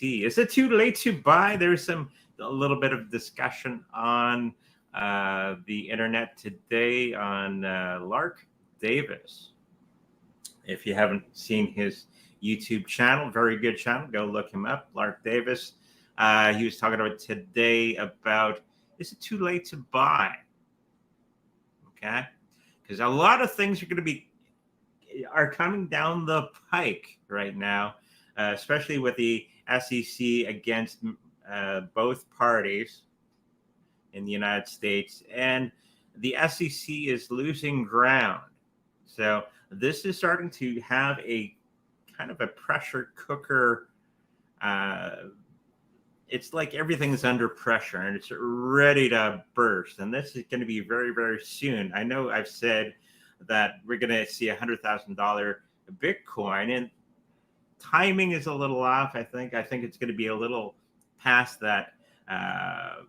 BTC. Is it too late to buy? There's a little bit of discussion on the internet today on Lark Davis. If you haven't seen his YouTube channel, very good channel, go look him up, Lark Davis. He was talking about today about, is it too late to buy? Okay, because a lot of things are coming down the pike right now, especially with the SEC against both parties in the United States, and the SEC is losing ground. So this is starting to have a kind of a pressure cooker. It's like everything's under pressure and it's ready to burst. And this is going to be very, very soon. I know I've said that we're going to see $100,000 Bitcoin, and timing is a little off. I think it's going to be a little past that. I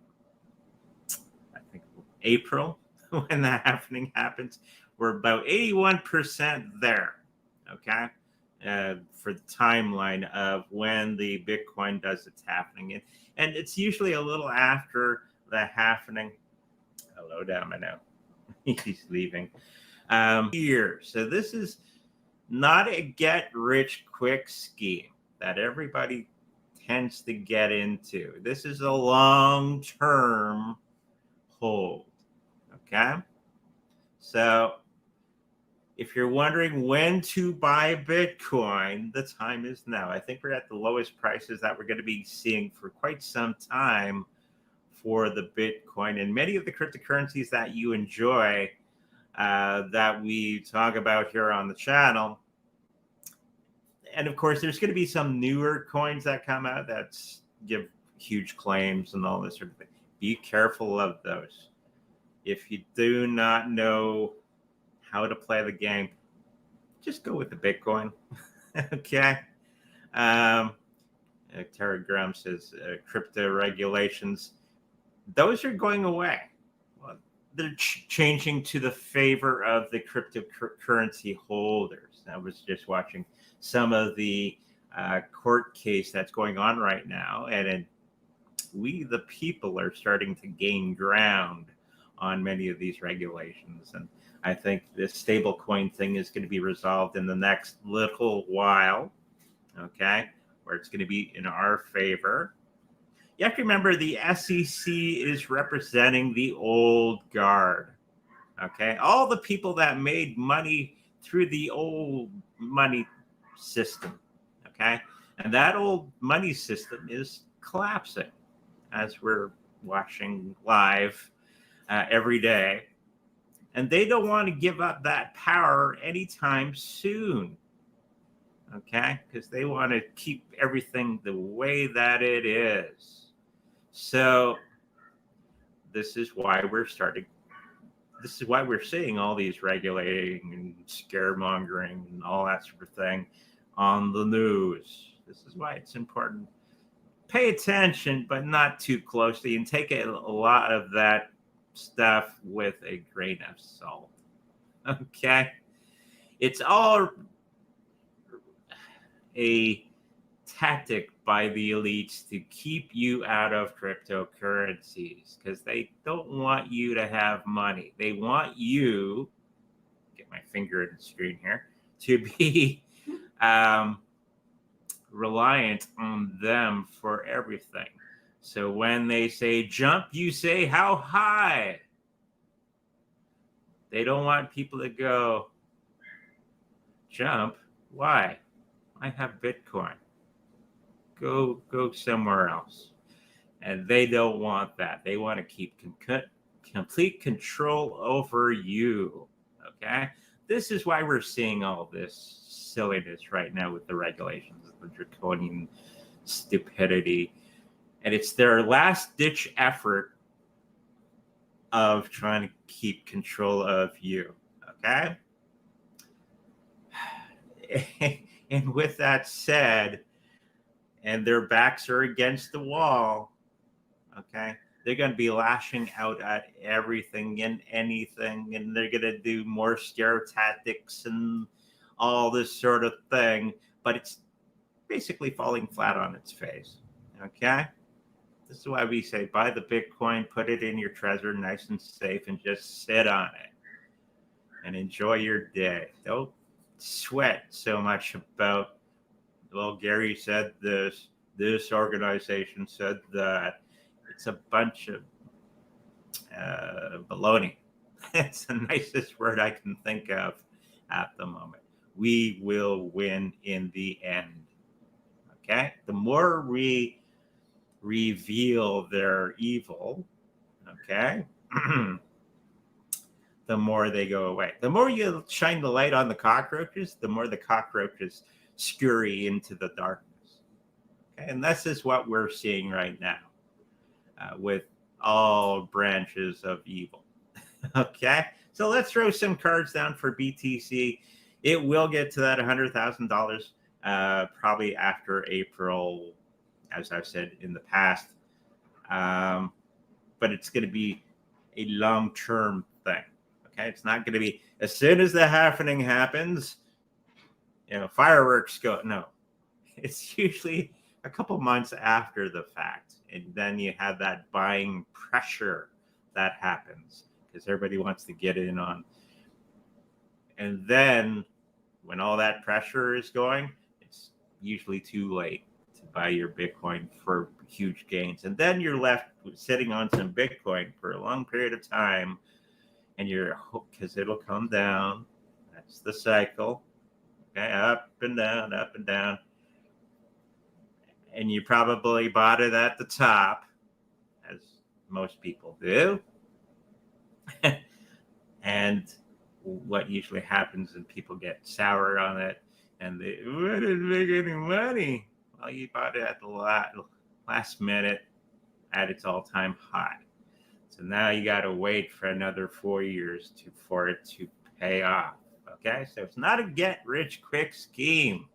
think April when that happens. We're about 81% there. Okay. For the timeline of when the Bitcoin does its happening. And it's usually a little after the happening. Hello, Domino. He's leaving. Here. So this is not a get-rich-quick scheme that everybody tends to get into. This is a long-term hold. Okay? So if you're wondering when to buy Bitcoin, the time is now. I think we're at the lowest prices that we're going to be seeing for quite some time for the Bitcoin and many of the cryptocurrencies that you enjoy that we talk about here on the channel. And of course, there's going to be some newer coins that come out that give huge claims and all this sort of thing. Be careful of those. If you do not know how to play the game, just go with the Bitcoin. Okay. Telegram says crypto regulations, those are going away. Well, they're changing to the favor of the cryptocurrency holders. I was just watching some of the court case that's going on right now, and we, the people, are starting to gain ground on many of these regulations. And I think this stablecoin thing is going to be resolved in the next little while, okay, where it's going to be in our favor. You have to remember the SEC is representing the old guard, okay? All the people that made money through the old money system, okay? And that old money system is collapsing as we're watching live every day. And they don't want to give up that power anytime soon, okay? Because they want to keep everything the way that it is. So this is why we're seeing all these regulating and scaremongering and all that sort of thing on the news. This is why it's important. Pay attention, but not too closely, and take a lot of that stuff with a grain of salt. Okay? It's all a tactic by the elites to keep you out of cryptocurrencies because they don't want you to have money. They want you, get my finger in the screen here, to be reliant on them for everything. So when they say jump, you say how high. They don't want people to go jump. Why? I have Bitcoin. Go somewhere else. And they don't want that. They want to keep complete control over you. Okay? This is why we're seeing all this silliness right now with the regulations, the draconian stupidity. And it's their last-ditch effort of trying to keep control of you, okay? And with that said, and their backs are against the wall, okay? They're going to be lashing out at everything and anything, and they're going to do more scare tactics and all this sort of thing, but it's basically falling flat on its face. Okay. This is why we say buy the Bitcoin, put it in your treasure nice and safe, and just sit on it and enjoy your day. Don't sweat so much about, well, Gary said this organization said that. It's a bunch of baloney. It's the nicest word I can think of at the moment. We will win in the end. Okay? The more we reveal their evil, okay, the more they go away. The more you shine the light on the cockroaches, the more the cockroaches scurry into the darkness. Okay? And this is what we're seeing right now with all branches of evil. Okay, so let's throw some cards down for BTC. It will get to that $100,000 probably after April, as I've said in the past. But it's going to be a long-term thing. Okay, it's not going to be as soon as the halving happens, fireworks go. No, it's usually a couple months after the fact, and then you have that buying pressure that happens because everybody wants to get in on. And then when all that pressure is going, it's usually too late to buy your Bitcoin for huge gains. And then you're left sitting on some Bitcoin for a long period of time, and because it'll come down. That's the cycle. Okay, up and down, up and down. And you probably bought it at the top, as most people do. And what usually happens is people get sour on it and they didn't make any money. Well, you bought it at the last minute at its all-time high. So now you got to wait for another 4 years for it to pay off. Okay, so it's not a get-rich-quick scheme.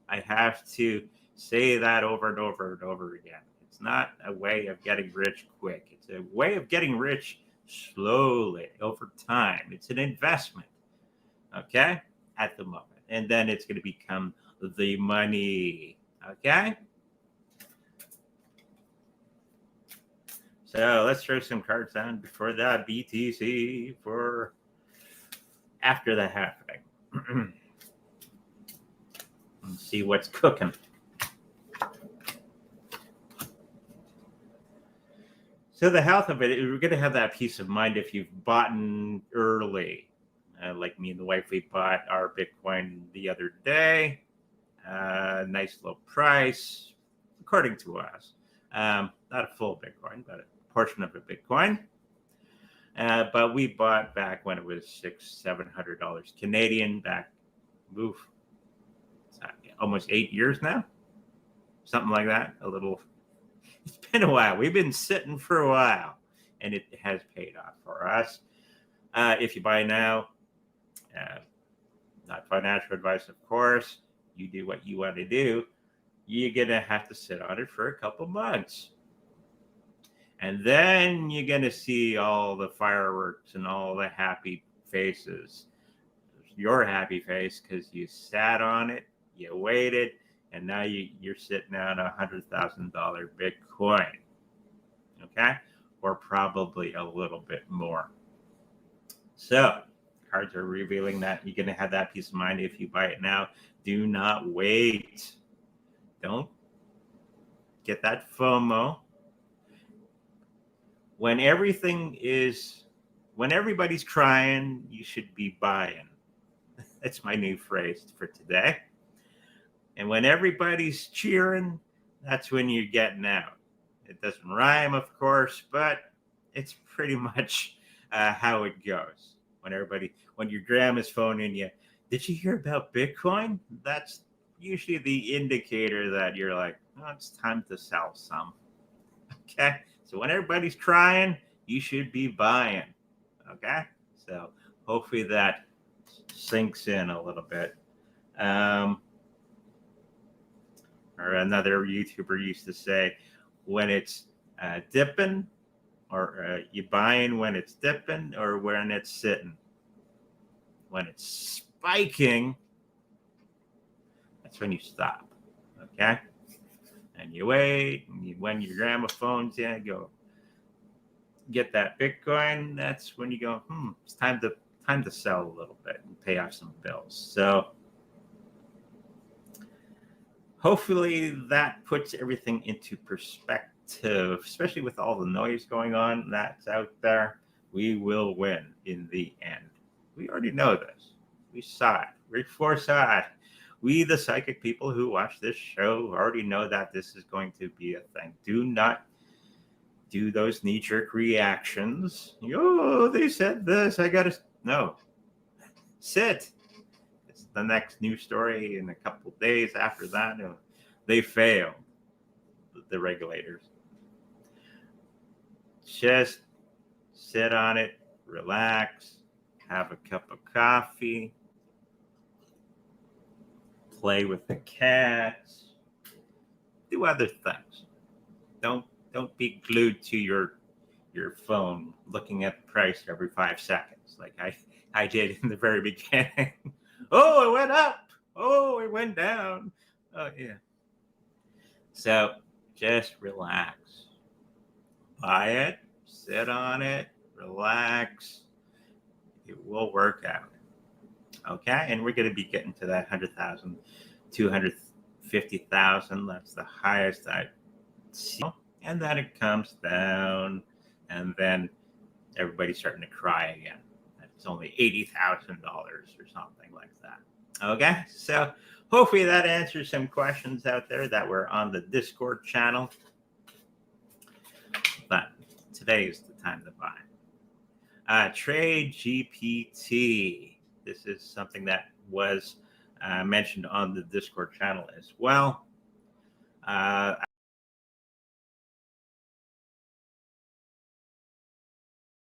I have to say that over and over and over again. It's not a way of getting rich quick. It's a way of getting rich slowly over time. It's an investment, okay, at the moment. And then it's going to become the money, okay? So let's throw some cards down for the BTC for after the halving. Let's see what's cooking. So the health of it, we're going to have that peace of mind if you've bought early. Like me and the wife, we bought our Bitcoin the other day. Nice low price, according to us. Not a full Bitcoin, but a portion of a Bitcoin. But we bought back when it was $600-700 Canadian back, almost 8 years now. Something like that, a little. It's been a while. We've been sitting for a while, and it has paid off for us. If you buy now, not financial advice, of course. You do what you want to do. You're going to have to sit on it for a couple months. And then you're going to see all the fireworks and all the happy faces. Your happy face because you sat on it, you waited, and now you're sitting on $100,000 Bitcoin, okay? Or probably a little bit more. So cards are revealing that you're going to have that peace of mind if you buy it now. Do not wait. Don't get that FOMO. When everybody's crying, you should be buying. That's my new phrase for today. And when everybody's cheering, that's when you're getting out. It doesn't rhyme, of course, but it's pretty much how it goes. When your grandma's phoning you, did you hear about Bitcoin? That's usually the indicator that you're like, oh, it's time to sell some. Okay? So when everybody's crying, you should be buying. Okay? So hopefully that sinks in a little bit. Or another YouTuber used to say, when it's dipping, or you buying when it's dipping or when it's sitting. When it's spiking, that's when you stop. Okay? and you wait, and when your gramophone's in, go get that Bitcoin. That's when you go, it's time to sell a little bit and pay off some bills. So hopefully that puts everything into perspective, especially with all the noise going on that's out there. We will win in the end. We already know this. We saw it. We foresaw it. We, the psychic people who watch this show, already know that this is going to be a thing. Do not do those knee-jerk reactions. Oh, they said this. I got to... No. Sit. It's the next news story in a couple of days after that. They failed, the regulators. Just sit on it, relax, have a cup of coffee, play with the cats, do other things. Don't be glued to your phone looking at the price every 5 seconds like I did in the very beginning. Oh, it went up. Oh, it went down. Oh, yeah. So just relax. Buy it, sit on it, relax. It will work out. Okay, and we're going to be getting to that 100,000, 250,000. That's the highest I've seen. And then it comes down, and then everybody's starting to cry again. It's only $80,000 or something like that. Okay, so hopefully that answers some questions out there that were on the Discord channel. But today is the time to buy. Trade GPT. This is something that was mentioned on the Discord channel as well.